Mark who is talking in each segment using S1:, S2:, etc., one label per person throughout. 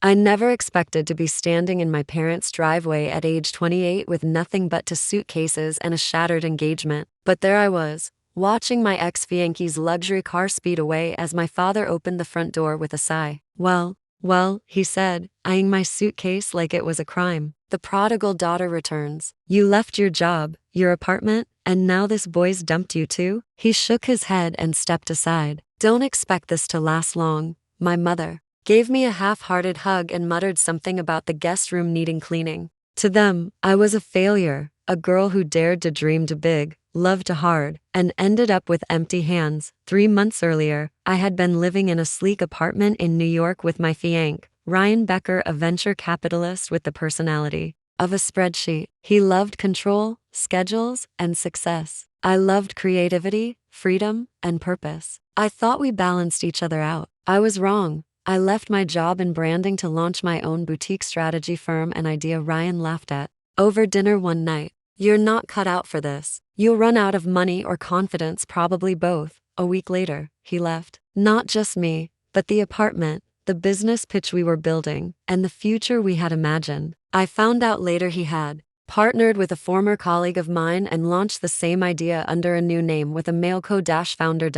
S1: I never expected to be standing in my parents' driveway at age 28 with nothing but two suitcases and a shattered engagement. But there I was, watching my ex-fiance's luxury car speed away as my father opened the front door with a sigh. Well, he said, eyeing my suitcase like it was a crime. The prodigal daughter returns. You left your job, your apartment, and now this boy's dumped you too? He shook his head and stepped aside. Don't expect this to last long, my mother gave me a half-hearted hug and muttered something about the guest room needing cleaning. To them, I was a failure, a girl who dared to dream too big, loved too hard, and ended up with empty hands. 3 months earlier, I had been living in a sleek apartment in New York with my fiancé, Ryan Becker, a venture capitalist with the personality of a spreadsheet. He loved control, schedules, and success. I loved creativity, freedom, and purpose. I thought we balanced each other out. I was wrong. I left my job in branding to launch my own boutique strategy firm, an idea Ryan laughed at over dinner one night. You're not cut out for this. You'll run out of money or confidence, probably both. A week later, he left. Not just me, but the apartment, the business pitch we were building, and the future we had imagined. I found out later he had partnered with a former colleague of mine and launched the same idea under a new name with a male co-founder.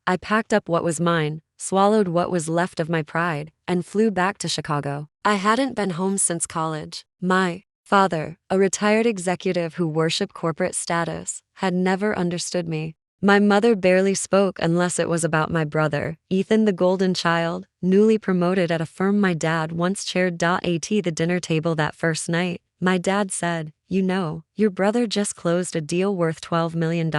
S1: I packed up what was mine, swallowed what was left of my pride, and flew back to Chicago. I hadn't been home since college. My father, a retired executive who worshipped corporate status, had never understood me. My mother barely spoke unless it was about my brother, Ethan, the golden child, newly promoted at a firm my dad once chaired. At the dinner table that first night, my dad said, "You know, your brother just closed a deal worth $12 million.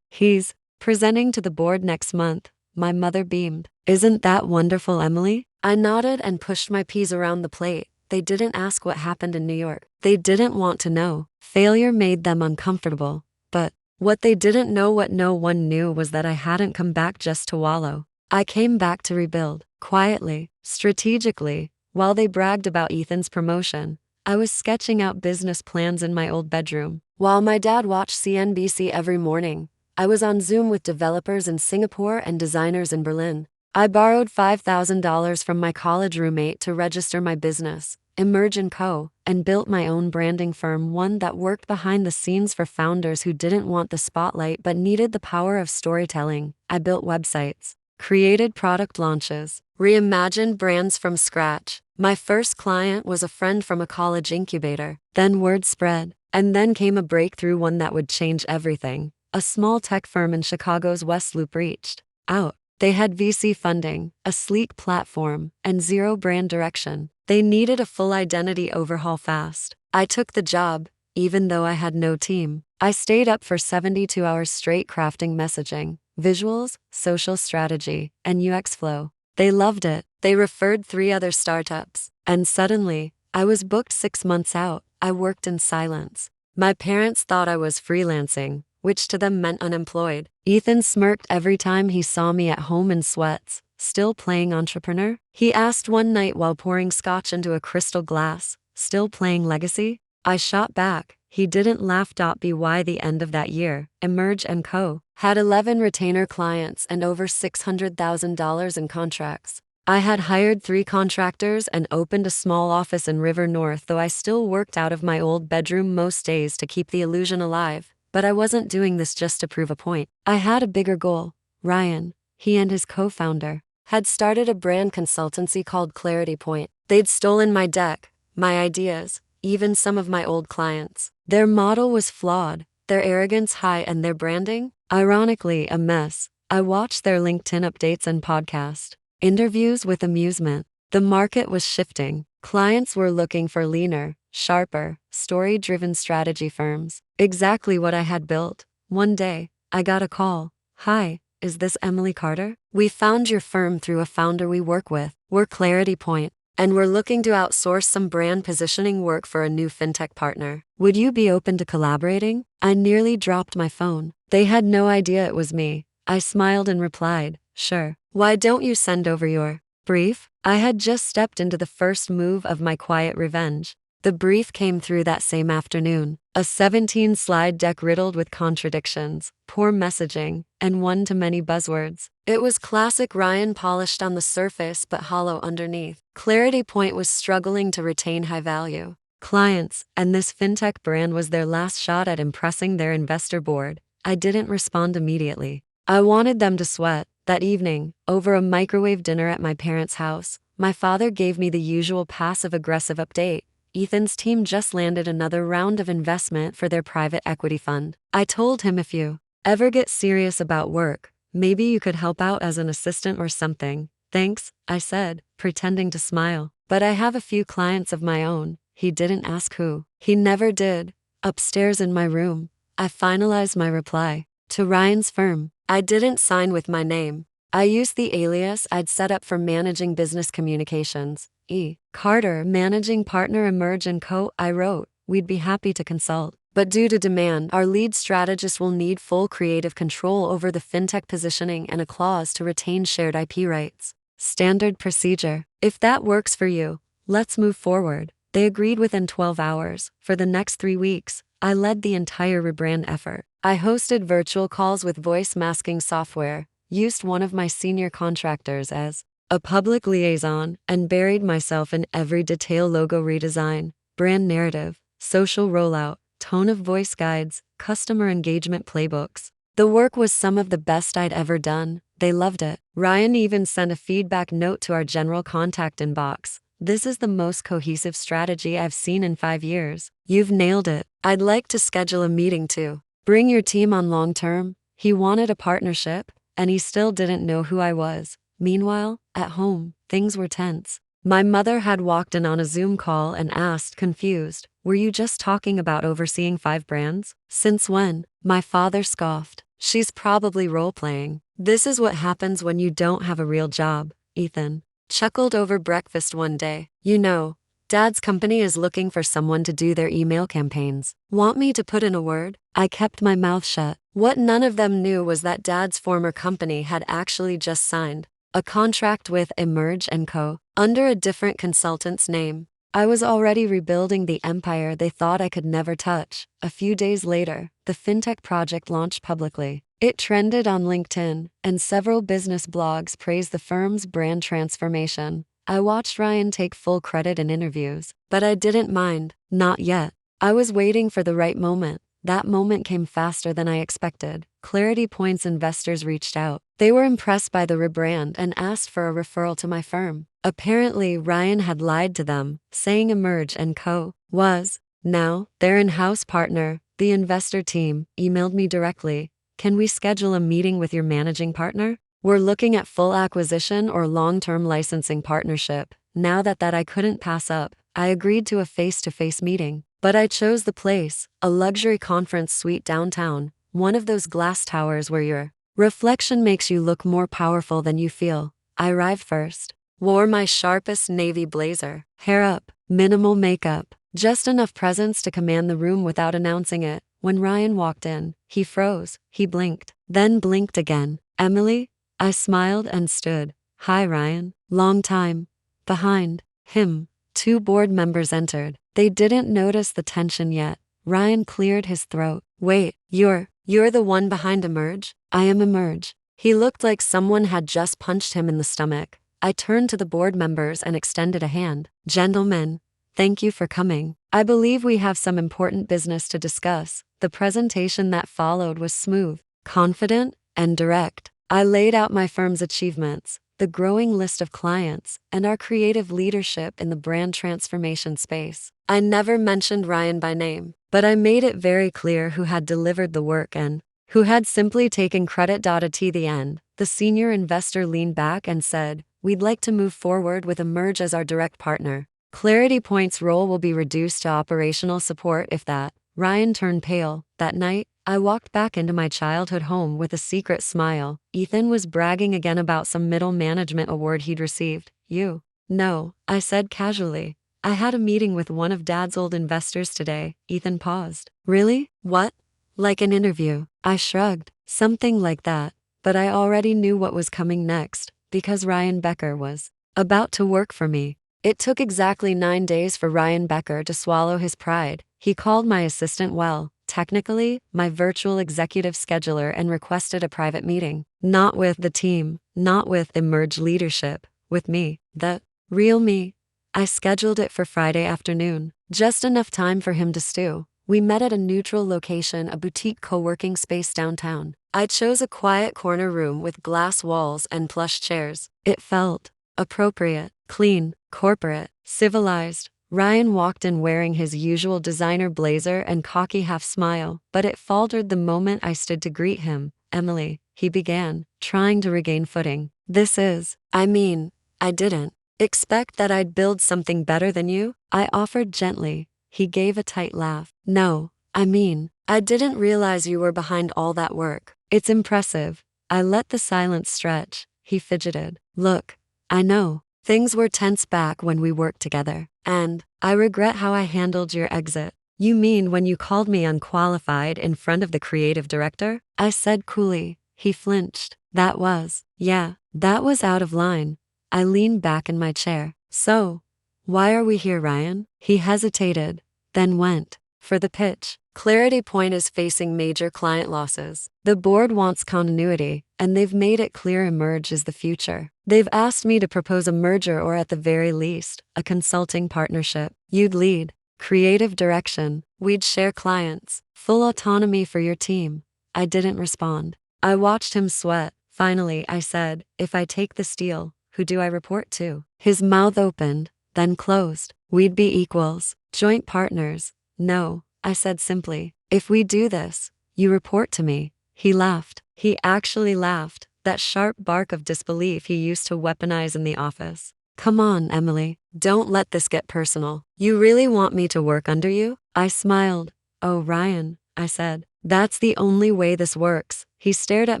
S1: He's presenting to the board next month." My mother beamed. "Isn't that wonderful, Emily?" I nodded and pushed my peas around the plate. They didn't ask what happened in New York. They didn't want to know. Failure made them uncomfortable. But what they didn't know, what no one knew, was that I hadn't come back just to wallow. I came back to rebuild, quietly, strategically. While they bragged about Ethan's promotion, I was sketching out business plans in my old bedroom. While my dad watched CNBC every morning, I was on Zoom with developers in Singapore and designers in Berlin. I borrowed $5,000 from my college roommate to register my business, Emerge & Co., and built my own branding firm, one that worked behind the scenes for founders who didn't want the spotlight but needed the power of storytelling. I built websites, created product launches, reimagined brands from scratch. My first client was a friend from a college incubator. Then word spread, and then came a breakthrough, one that would change everything. A small tech firm in Chicago's West Loop reached out. They had VC funding, a sleek platform, and zero brand direction. They needed a full identity overhaul fast. I took the job, even though I had no team. I stayed up for 72 hours straight crafting messaging, visuals, social strategy, and UX flow. They loved it. They referred 3 other startups. And suddenly, I was booked 6 months out. I worked in silence. My parents thought I was freelancing, which to them meant unemployed. Ethan smirked every time he saw me at home in sweats, still playing entrepreneur. He asked one night while pouring scotch into a crystal glass, "Still playing legacy?" I shot back. He didn't laugh. By the end of that year, Emerge & Co. had 11 retainer clients and over $600,000 in contracts. I had hired 3 contractors and opened a small office in River North, though I still worked out of my old bedroom most days to keep the illusion alive. But I wasn't doing this just to prove a point. I had a bigger goal. Ryan, he and his co-founder, had started a brand consultancy called Clarity Point. They'd stolen my deck, my ideas, even some of my old clients. Their model was flawed, their arrogance high, and their branding, ironically, a mess. I watched their LinkedIn updates and podcast interviews with amusement. The market was shifting. Clients were looking for leaner, sharper, story-driven strategy firms. Exactly what I had built. One day, I got a call. "Hi, is this Emily Carter? We found your firm through a founder we work with. We're Clarity Point, and we're looking to outsource some brand positioning work for a new fintech partner. Would you be open to collaborating?" I nearly dropped my phone. They had no idea it was me. I smiled and replied, "Sure. Why don't you send over your brief?" I had just stepped into the first move of my quiet revenge. The brief came through that same afternoon. A 17-slide deck riddled with contradictions, poor messaging, and one-to-many buzzwords. It was classic Ryan, polished on the surface but hollow underneath. Clarity Point was struggling to retain high-value clients, and this fintech brand was their last shot at impressing their investor board. I didn't respond immediately. I wanted them to sweat. That evening, over a microwave dinner at my parents' house, my father gave me the usual passive-aggressive update. Ethan's team just landed another round of investment for their private equity fund. I told him, if you ever get serious about work, maybe you could help out as an assistant or something. Thanks, I said, pretending to smile. But I have a few clients of my own. He didn't ask who. He never did. Upstairs in my room, I finalized my reply. To Ryan's firm. I didn't sign with my name. I used the alias I'd set up for managing business communications. E. Carter, managing partner, Emerge & Co. I wrote, we'd be happy to consult. But due to demand, our lead strategist will need full creative control over the fintech positioning and a clause to retain shared IP rights. Standard procedure. If that works for you, let's move forward. They agreed within 12 hours. For the next 3 weeks, I led the entire rebrand effort. I hosted virtual calls with voice masking software, used one of my senior contractors as a public liaison, and buried myself in every detail: logo redesign, brand narrative, social rollout, tone of voice guides, customer engagement playbooks. The work was some of the best I'd ever done. They loved it. Ryan even sent a feedback note to our general contact inbox. This is the most cohesive strategy I've seen in 5 years. You've nailed it. I'd like to schedule a meeting to bring your team on long term. He wanted a partnership, and he still didn't know who I was. Meanwhile, at home, things were tense. My mother had walked in on a Zoom call and asked, confused, were you just talking about overseeing 5 brands? Since when? My father scoffed. She's probably role-playing. This is what happens when you don't have a real job, Ethan chuckled over breakfast one day. You know, Dad's company is looking for someone to do their email campaigns. Want me to put in a word? I kept my mouth shut. What none of them knew was that Dad's former company had actually just signed a contract with Emerge & Co. under a different consultant's name. I was already rebuilding the empire they thought I could never touch. A few days later, the fintech project launched publicly. It trended on LinkedIn, and several business blogs praised the firm's brand transformation. I watched Ryan take full credit in interviews, but I didn't mind. Not yet. I was waiting for the right moment. That moment came faster than I expected. Clarity Point's investors reached out. They were impressed by the rebrand and asked for a referral to my firm. Apparently, Ryan had lied to them, saying Emerge & Co. was now their in-house partner. The investor team emailed me directly. Can we schedule a meeting with your managing partner? We're looking at full acquisition or long-term licensing partnership. Now that I couldn't pass up, I agreed to a face-to-face meeting. But I chose the place, a luxury conference suite downtown, one of those glass towers where your reflection makes you look more powerful than you feel. I arrived first, wore my sharpest navy blazer, hair up, minimal makeup, just enough presence to command the room without announcing it. When Ryan walked in, he froze, he blinked, then blinked again. Emily? I smiled and stood. Hi, Ryan. Long time. Behind him, 2 board members entered. They didn't notice the tension yet. Ryan cleared his throat. Wait, you're the one behind Emerge? I am Emerge. He looked like someone had just punched him in the stomach. I turned to the board members and extended a hand. Gentlemen, thank you for coming. I believe we have some important business to discuss. The presentation that followed was smooth, confident, and direct. I laid out my firm's achievements, the growing list of clients, and our creative leadership in the brand transformation space. I never mentioned Ryan by name, but I made it very clear who had delivered the work and who had simply taken credit. At the end, the senior investor leaned back and said, we'd like to move forward with Emerge as our direct partner. Clarity Point's role will be reduced to operational support if that. Ryan turned pale. That night, I walked back into my childhood home with a secret smile. Ethan was bragging again about some middle management award he'd received. You? No, I said casually. I had a meeting with one of Dad's old investors today. Ethan paused. Really? What? Like an interview? I shrugged. Something like that. But I already knew what was coming next, because Ryan Becker was about to work for me. It took exactly 9 days for Ryan Becker to swallow his pride. He called my assistant, well, technically, my virtual executive scheduler, and requested a private meeting. Not with the team, not with Emerge leadership, with me, the real me. I scheduled it for Friday afternoon, just enough time for him to stew. We met at a neutral location, a boutique co-working space downtown. I chose a quiet corner room with glass walls and plush chairs. It felt appropriate, clean, corporate, civilized. Ryan walked in wearing his usual designer blazer and cocky half-smile, but it faltered the moment I stood to greet him. Emily, he began, trying to regain footing. I didn't expect that I'd build something better than you, I offered gently. He gave a tight laugh. No, I didn't realize you were behind all that work. It's impressive. I let the silence stretch. He fidgeted. Look, I know. Things were tense back when we worked together. And I regret how I handled your exit. You mean when you called me unqualified in front of the creative director? I said coolly. He flinched. That was out of line. I leaned back in my chair. So, why are we here, Ryan? He hesitated, then went for the pitch. Clarity Point is facing major client losses. The board wants continuity, and they've made it clear Emerge is the future. They've asked me to propose a merger, or at the very least, a consulting partnership. You'd lead creative direction. We'd share clients. Full autonomy for your team. I didn't respond. I watched him sweat. Finally, I said, if I take this deal, who do I report to? His mouth opened, then closed. We'd be equals, joint partners. No, I said simply. If we do this, you report to me. He laughed. He actually laughed, that sharp bark of disbelief he used to weaponize in the office. Come on, Emily, don't let this get personal. You really want me to work under you? I smiled. Oh, Ryan, I said. That's the only way this works. He stared at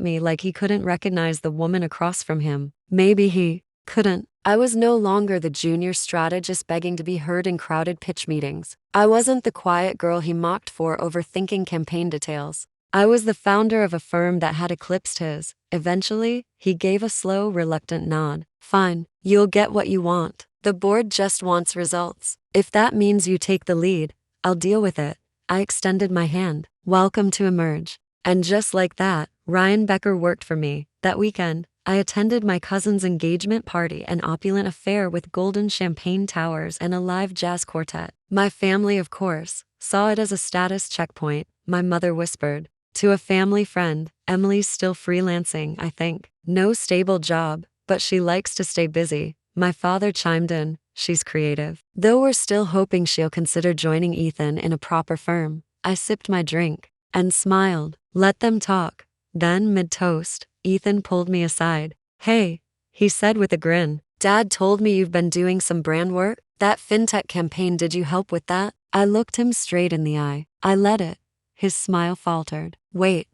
S1: me like he couldn't recognize the woman across from him. Maybe he couldn't. I was no longer the junior strategist begging to be heard in crowded pitch meetings. I wasn't the quiet girl he mocked for overthinking campaign details. I was the founder of a firm that had eclipsed his. Eventually, he gave a slow, reluctant nod. Fine, you'll get what you want. The board just wants results. If that means you take the lead, I'll deal with it. I extended my hand. Welcome to Emerge. And just like that, Ryan Becker worked for me. That weekend, I attended my cousin's engagement party, an opulent affair with golden champagne towers and a live jazz quartet. My family, of course, saw it as a status checkpoint. My mother whispered to a family friend, Emily's still freelancing, I think. No stable job, but she likes to stay busy. My father chimed in, she's creative. Though we're still hoping she'll consider joining Ethan in a proper firm. I sipped my drink and smiled. Let them talk. Then, mid-toast, Ethan pulled me aside. Hey, he said with a grin. Dad told me you've been doing some brand work. That fintech campaign, did you help with that? I looked him straight in the eye. I led it. His smile faltered. Wait,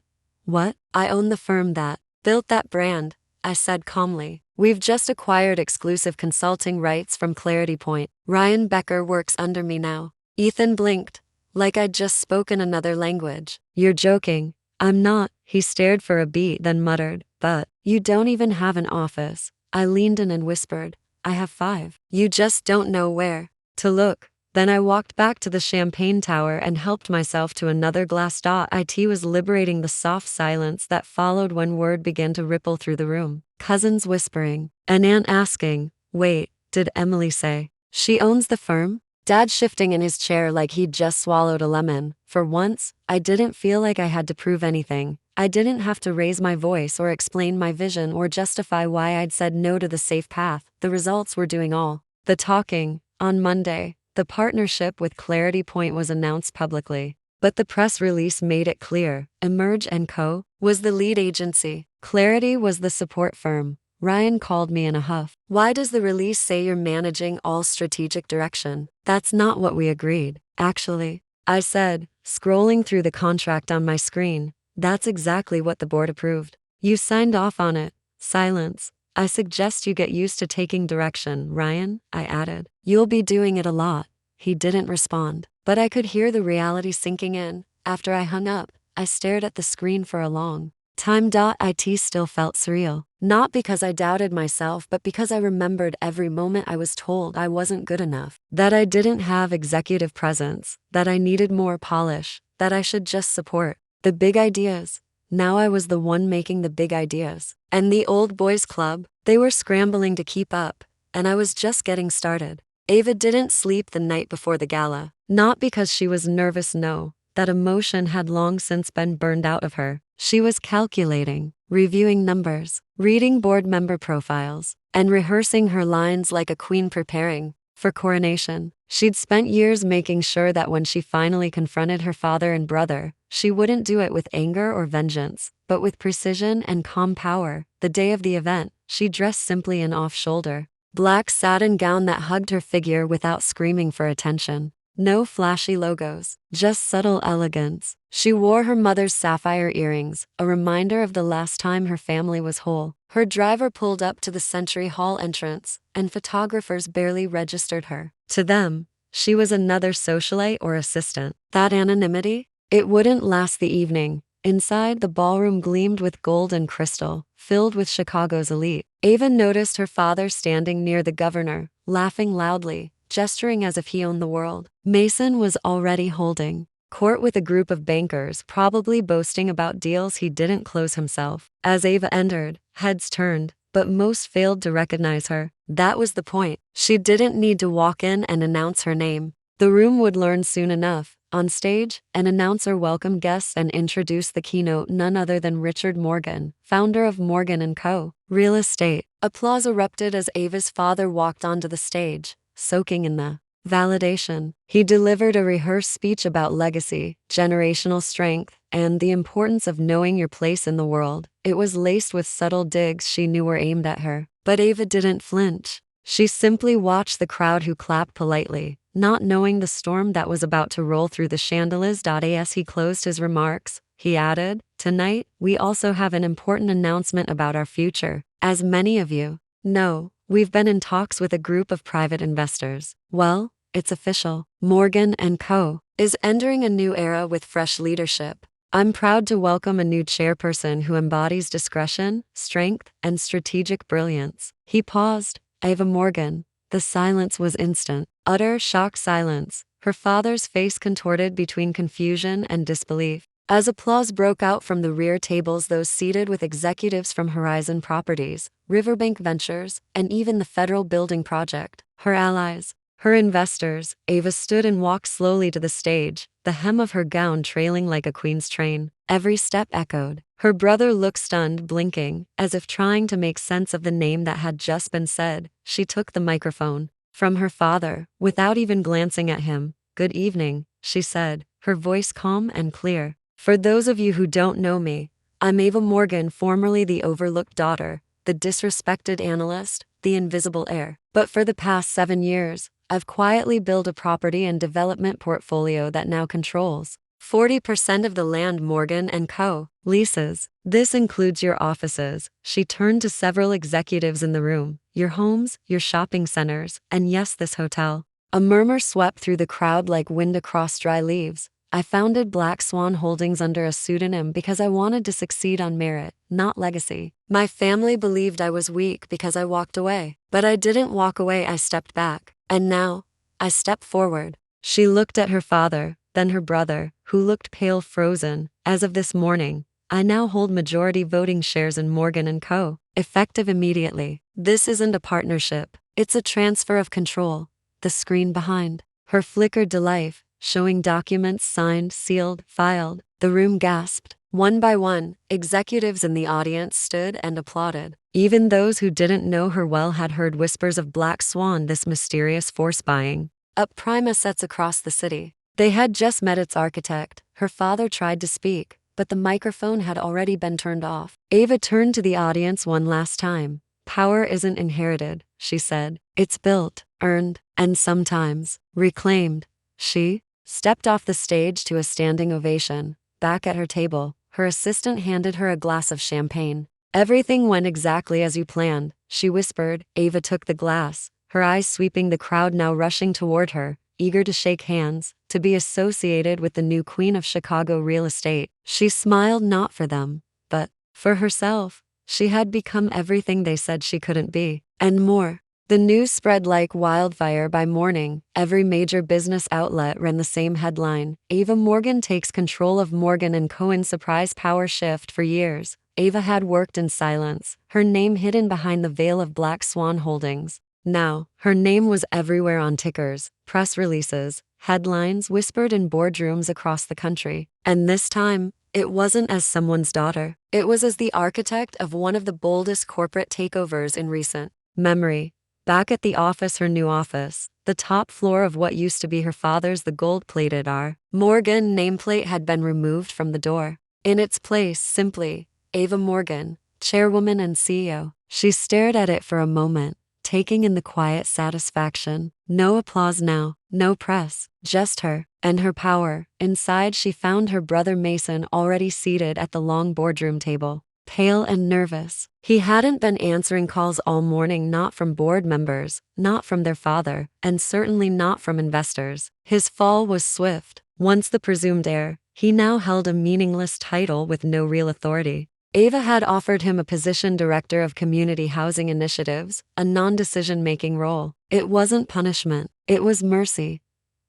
S1: what? I own the firm that built that brand, I said calmly. We've just acquired exclusive consulting rights from Clarity Point. Ryan Becker works under me now. Ethan blinked, like I'd just spoken another language. You're joking. I'm not. He stared for a beat, then muttered, but you don't even have an office. I leaned in and whispered, I have 5. You just don't know where to look. Then I walked back to the champagne tower and helped myself to another glass. It was liberating, the soft silence that followed when word began to ripple through the room. Cousins whispering, an aunt asking, wait, did Emily say she owns the firm? Dad shifting in his chair like he'd just swallowed a lemon. For once, I didn't feel like I had to prove anything. I didn't have to raise my voice or explain my vision or justify why I'd said no to the safe path. The results were doing all the talking. On Monday, the partnership with Clarity Point was announced publicly. But the press release made it clear, Emerge & Co. was the lead agency. Clarity was the support firm. Ryan called me in a huff. Why does the release say you're managing all strategic direction? That's not what we agreed, actually. I said, scrolling through the contract on my screen. That's exactly what the board approved. You signed off on it. Silence. I suggest you get used to taking direction, Ryan, I added. You'll be doing it a lot. He didn't respond, but I could hear the reality sinking in. After I hung up, I stared at the screen for a long Time.it still felt surreal. Not because I doubted myself, but because I remembered every moment I was told I wasn't good enough, that I didn't have executive presence, that I needed more polish, that I should just support the big ideas. Now I was the one making the big ideas. And the old boys club, they were scrambling to keep up, and I was just getting started. Ava didn't sleep the night before the gala, not because she was nervous, no. That emotion had long since been burned out of her. She was calculating, reviewing numbers, reading board member profiles, and rehearsing her lines like a queen preparing for coronation. She'd spent years making sure that when she finally confronted her father and brother, she wouldn't do it with anger or vengeance, but with precision and calm power. The day of the event, she dressed simply in off-shoulder, black satin gown that hugged her figure without screaming for attention. No flashy logos, just subtle elegance. She wore her mother's sapphire earrings, a reminder of the last time her family was whole. Her driver pulled up to the Century Hall entrance, and photographers barely registered her. To them, she was another socialite or assistant. That anonymity? It wouldn't last the evening. Inside, the ballroom gleamed with gold and crystal, filled with Chicago's elite. Ava noticed her father standing near the governor, laughing loudly, gesturing as if he owned the world. Mason was already holding court with a group of bankers, probably boasting about deals he didn't close himself. As Ava entered, heads turned, but most failed to recognize her. That was the point. She didn't need to walk in and announce her name. The room would learn soon enough. On stage, an announcer welcomed guests and introduced the keynote, none other than Richard Morgan, founder of Morgan & Co. Real Estate. Applause erupted as Ava's father walked onto the stage, soaking in the validation. He delivered a rehearsed speech about legacy, generational strength, and the importance of knowing your place in the world. It was laced with subtle digs she knew were aimed at her. But Ava didn't flinch. She simply watched the crowd, who clapped politely, not knowing the storm that was about to roll through the chandeliers. As he closed his remarks, he added, "Tonight, we also have an important announcement about our future. As many of you know, we've been in talks with a group of private investors. Well, it's official. Morgan & Co. is entering a new era with fresh leadership. I'm proud to welcome a new chairperson who embodies discretion, strength, and strategic brilliance." He paused. Ava Morgan. The silence was instant. Utter shocked silence. Her father's face contorted between confusion and disbelief. As applause broke out from the rear tables, those seated with executives from Horizon Properties, Riverbank Ventures, and even the Federal Building Project, her allies, her investors, Ava stood and walked slowly to the stage, the hem of her gown trailing like a queen's train. Every step echoed. Her brother looked stunned, blinking, as if trying to make sense of the name that had just been said. She took the microphone from her father, without even glancing at him. "Good evening," she said, her voice calm and clear. "For those of you who don't know me, I'm Ava Morgan, formerly the overlooked daughter, the disrespected analyst, the invisible heir. But for the past 7 years, I've quietly built a property and development portfolio that now controls 40% of the land Morgan & Co. leases. This includes your offices." She turned to several executives in the room. "Your homes, your shopping centers, and yes, this hotel." A murmur swept through the crowd like wind across dry leaves. "I founded Black Swan Holdings under a pseudonym because I wanted to succeed on merit, not legacy. My family believed I was weak because I walked away. But I didn't walk away, I stepped back. And now, I step forward." She looked at her father, then her brother, who looked pale, frozen. "As of this morning, I now hold majority voting shares in Morgan & Co., effective immediately. This isn't a partnership, it's a transfer of control." The screen behind her flickered to life, showing documents signed, sealed, filed. The room gasped. One by one, executives in the audience stood and applauded. Even those who didn't know her well had heard whispers of Black Swan, this mysterious force buying up prime assets across the city. They had just met its architect. Her father tried to speak, but the microphone had already been turned off. Ava turned to the audience one last time. "Power isn't inherited," she said. "It's built, earned, and sometimes reclaimed." She stepped off the stage to a standing ovation. Back at her table, her assistant handed her a glass of champagne. "Everything went exactly as you planned," she whispered. Ava took the glass, her eyes sweeping the crowd now rushing toward her, eager to shake hands, to be associated with the new queen of Chicago real estate. She smiled, not for them, but For herself, she had become everything they said she couldn't be, and more. The news spread like wildfire by morning. Every major business outlet ran the same headline: Ava Morgan takes control of Morgan & Cohen's surprise power shift. For years, Ava had worked in silence, her name hidden behind the veil of Black Swan Holdings. Now, her name was everywhere on tickers, press releases, headlines whispered in boardrooms across the country. And this time, it wasn't as someone's daughter. It was as the architect of one of the boldest corporate takeovers in recent memory. Back at the office, her new office, the top floor of what used to be her father's, the gold-plated R. Morgan nameplate had been removed from the door. In its place, simply, Ava Morgan, chairwoman and CEO. She stared at it for a moment, taking in the quiet satisfaction. No applause now, no press, just her and her power. Inside, she found her brother Mason already seated at the long boardroom table, pale and nervous. He hadn't been answering calls all morning, not from board members, not from their father, and certainly not from investors. His fall was swift. Once the presumed heir, he now held a meaningless title with no real authority. Ava had offered him a position, director of community housing initiatives, a non-decision-making role. It wasn't punishment, it was mercy.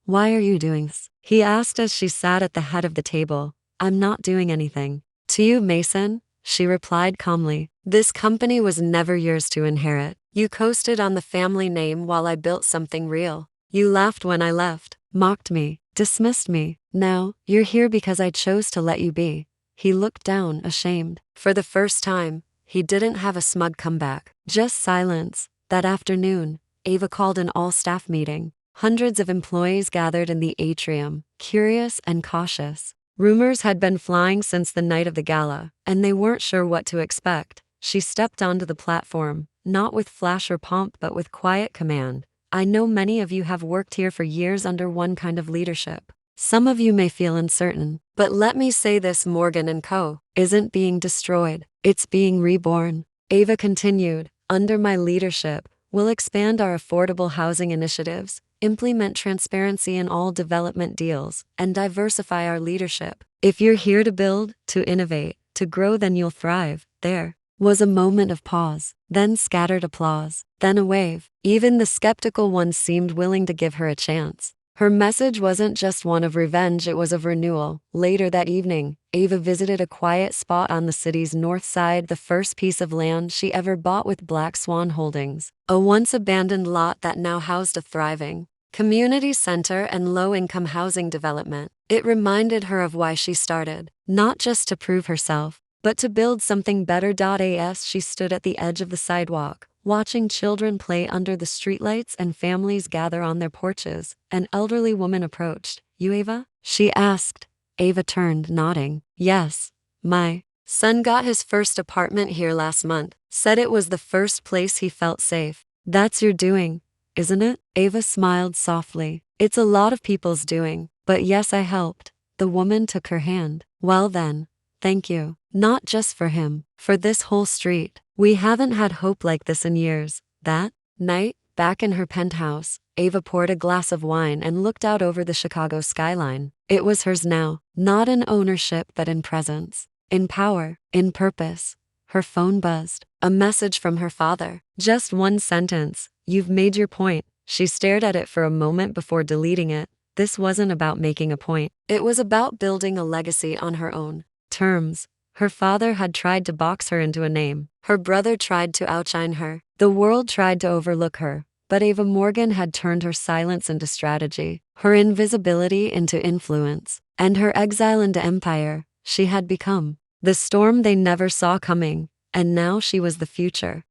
S1: "Why are you doing this?" he asked as she sat at the head of the table. "I'm not doing anything." "To you, Mason," she replied calmly. "This company was never yours to inherit. You coasted on the family name while I built something real. You laughed when I left, mocked me, dismissed me. Now, you're here because I chose to let you be." He looked down, ashamed. For the first time, he didn't have a smug comeback, just silence. That afternoon, Ava called an all-staff meeting. Hundreds of employees gathered in the atrium, curious and cautious. Rumors had been flying since the night of the gala, and they weren't sure what to expect. She stepped onto the platform, not with flash or pomp but with quiet command. "I know many of you have worked here for years under one kind of leadership. Some of you may feel uncertain, but let me say this: Morgan & Co. isn't being destroyed, it's being reborn." Ava continued, "Under my leadership, we'll expand our affordable housing initiatives, implement transparency in all development deals, and diversify our leadership. If you're here to build, to innovate, to grow, then you'll thrive." There was a moment of pause, then scattered applause, then a wave. Even the skeptical ones seemed willing to give her a chance. Her message wasn't just one of revenge, it was of renewal. Later that evening, Ava visited a quiet spot on the city's north side, the first piece of land she ever bought with Black Swan Holdings, a once abandoned lot that now housed a thriving community center and low-income housing development. It reminded her of why she started, not just to prove herself, but to build something better. As she stood at the edge of the sidewalk, watching children play under the streetlights and families gather on their porches, an elderly woman approached. "You Ava?" she asked. Ava turned, nodding. "Yes. My son got his first apartment here last month. Said it was the first place he felt safe." "That's your doing, isn't it?" Ava smiled softly. "It's a lot of people's doing, but yes, I helped." The woman took her hand. "Well then, thank you. Not just for him, for this whole street. We haven't had hope like this in years." That night, back in her penthouse, Ava poured a glass of wine and looked out over the Chicago skyline. It was hers now, not in ownership but in presence, in power, in purpose. Her phone buzzed. A message from her father. Just one sentence: "You've made your point." She stared at it for a moment before deleting it. This wasn't about making a point. It was about building a legacy on her own terms. Her father had tried to box her into a name. Her brother tried to outshine her. The world tried to overlook her. But Ava Morgan had turned her silence into strategy, her invisibility into influence, and her exile into empire. She had become the storm they never saw coming, and now she was the future.